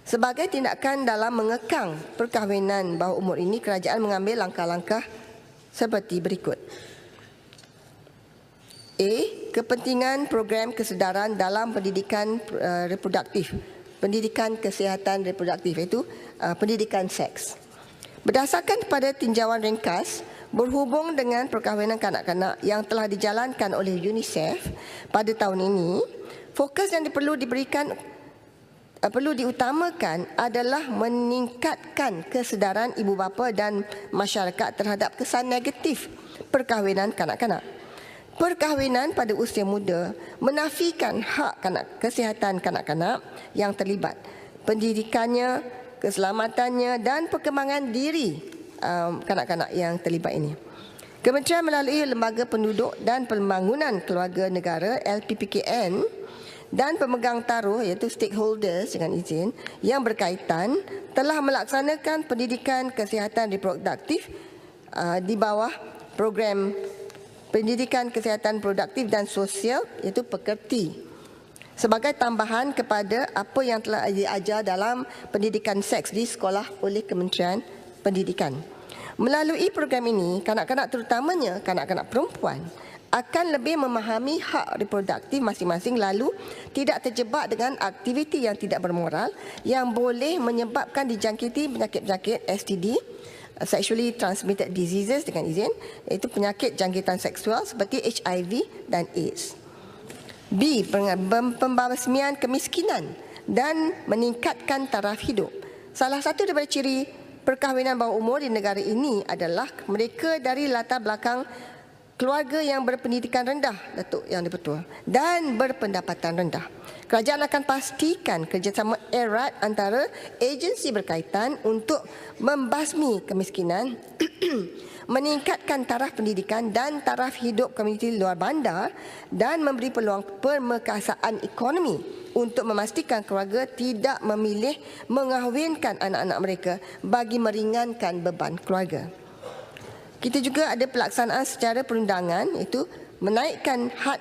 Sebagai tindakan dalam mengekang perkahwinan bawah umur ini, kerajaan mengambil langkah-langkah seperti berikut. A. Kepentingan program kesedaran dalam pendidikan reproduktif, pendidikan kesihatan reproduktif, iaitu pendidikan seks. Berdasarkan pada tinjauan ringkas berhubung dengan perkahwinan kanak-kanak yang telah dijalankan oleh UNICEF pada tahun ini, fokus yang perlu diutamakan adalah meningkatkan kesedaran ibu bapa dan masyarakat terhadap kesan negatif perkahwinan kanak-kanak. Perkahwinan pada usia muda menafikan hak kesihatan kanak-kanak yang terlibat, pendidikannya, keselamatannya dan perkembangan diri kanak-kanak yang terlibat ini. Kementerian melalui Lembaga Penduduk dan Pembangunan Keluarga Negara LPPKN dan pemegang taruh iaitu stakeholders dengan izin yang berkaitan telah melaksanakan pendidikan kesihatan reproduktif di bawah program pendidikan kesihatan produktif dan sosial iaitu PEKERTI sebagai tambahan kepada apa yang telah diajar dalam pendidikan seks di sekolah oleh Kementerian Pendidikan. Melalui program ini, kanak-kanak terutamanya kanak-kanak perempuan akan lebih memahami hak reproduktif masing-masing lalu tidak terjebak dengan aktiviti yang tidak bermoral yang boleh menyebabkan dijangkiti penyakit-penyakit STD, Sexually Transmitted Diseases dengan izin, iaitu penyakit jangkitan seksual seperti HIV dan AIDS. B. Pembasmian kemiskinan dan meningkatkan taraf hidup. Salah satu daripada ciri perkahwinan bawah umur di negara ini adalah mereka dari latar belakang keluarga yang berpendidikan rendah, Datuk Yang di-Pertua, dan berpendapatan rendah. Kerajaan akan pastikan kerjasama erat antara agensi berkaitan untuk membasmi kemiskinan, meningkatkan taraf pendidikan dan taraf hidup komuniti luar bandar dan memberi peluang permekasaan ekonomi untuk memastikan keluarga tidak memilih mengahwinkan anak-anak mereka bagi meringankan beban keluarga. Kita juga ada pelaksanaan secara perundangan, iaitu menaikkan had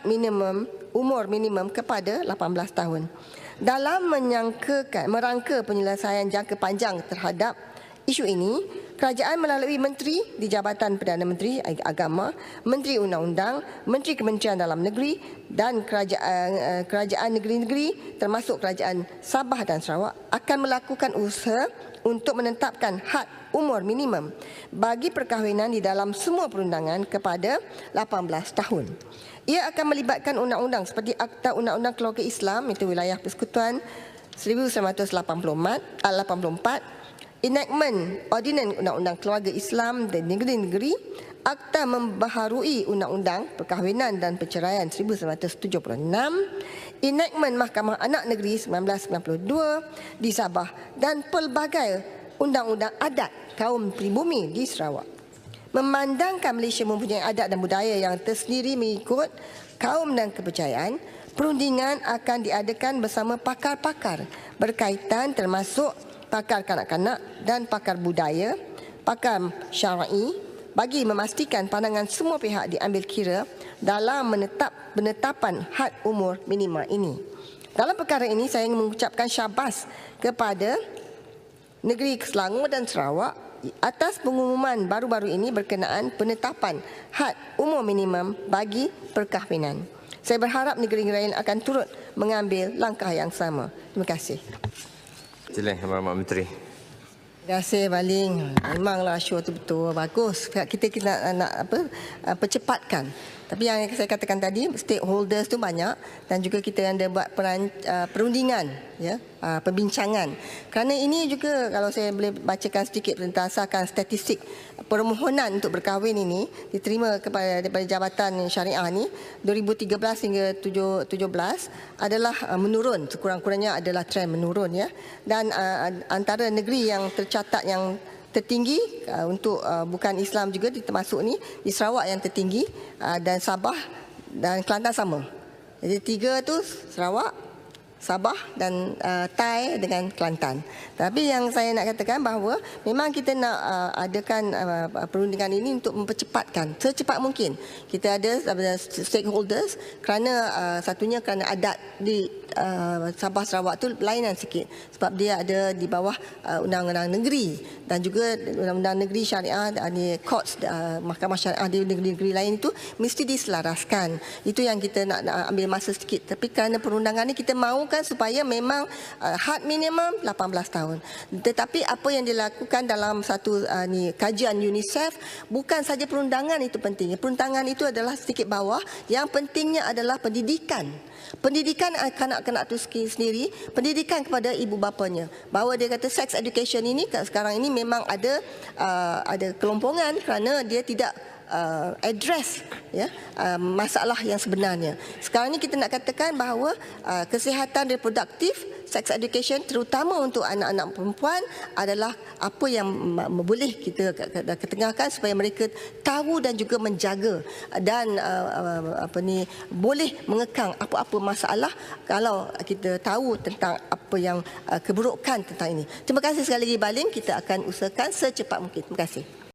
umur minimum kepada 18 tahun. Dalam merangka penyelesaian jangka panjang terhadap isu ini, kerajaan melalui Menteri di Jabatan Perdana Menteri Agama, Menteri Undang-Undang, Menteri Kementerian Dalam Negeri dan kerajaan negeri-negeri termasuk Kerajaan Sabah dan Sarawak akan melakukan usaha untuk menetapkan had umur minimum bagi perkahwinan di dalam semua perundangan kepada 18 tahun. Ia akan melibatkan undang-undang seperti Akta Undang-Undang Keluarga Islam, itu Wilayah Persekutuan 1984, enactment Ordinans Undang-Undang Keluarga Islam dan negeri-negeri, Akta Membaharui Undang-Undang Perkahwinan dan Perceraian 1976, enactment Mahkamah Anak Negeri 1992 di Sabah dan pelbagai undang-undang adat kaum pribumi di Sarawak. Memandangkan Malaysia mempunyai adat dan budaya yang tersendiri mengikut kaum dan kepercayaan, perundingan akan diadakan bersama pakar-pakar berkaitan termasuk pakar kanak-kanak dan pakar budaya, pakar syar'i bagi memastikan pandangan semua pihak diambil kira dalam penetapan had umur minima ini. Dalam perkara ini saya ingin mengucapkan syabas kepada negeri Selangor dan Sarawak atas pengumuman baru-baru ini berkenaan penetapan had umur minimum bagi perkahwinan. Saya berharap negeri-negeri lain akan turut mengambil langkah yang sama. Terima kasih. Silakan Pak Menteri. Terima kasih Baling. Memanglah show tu betul bagus. Kita nak percepatkan. Tapi yang saya katakan tadi, stakeholders tu banyak dan juga kita ada buat perundingan, ya, perbincangan. Kerana ini juga kalau saya boleh bacakan sedikit berdasarkan statistik permohonan untuk berkahwin ini diterima daripada Jabatan Syariah ni 2013 hingga 2017 adalah menurun, sekurang-kurangnya adalah trend menurun, ya. Dan antara negeri yang tercatat yang tertinggi untuk bukan Islam juga termasuk ni di Sarawak yang tertinggi dan Sabah dan Kelantan sama. Jadi tiga tu Sarawak, Sabah dan Tai dengan Kelantan. Tapi yang saya nak katakan bahawa memang kita nak adakan perundingan ini untuk mempercepatkan secepat mungkin. Kita ada stakeholders kerana satunya kerana adat di Sabah Sarawak tu lainan sikit sebab dia ada di bawah undang-undang negeri dan juga undang-undang negeri syariah ni courts mahkamah syariah di negeri-negeri lain itu mesti diselaraskan. Itu yang kita nak ambil masa sedikit. Tapi kerana perundangan ni kita mahukan supaya memang had minimum 18 tahun. Tetapi apa yang dilakukan dalam satu kajian UNICEF, bukan saja perundangan itu penting. Perundangan itu adalah sedikit bawah. Yang pentingnya adalah pendidikan. Pendidikan kanak-kanak itu sendiri, pendidikan kepada ibu bapanya. Bahawa dia kata sex education ini sekarang ini memang ada kelompongan kerana dia tidak address masalah yang sebenarnya. Sekarang ni kita nak katakan bahawa kesihatan reproduktif, sex education terutama untuk anak-anak perempuan adalah apa yang boleh kita ketengahkan supaya mereka tahu dan juga menjaga dan boleh mengekang apa-apa masalah kalau kita tahu tentang apa yang keburukan tentang ini. Terima kasih sekali lagi Balim, kita akan usahakan secepat mungkin. Terima kasih.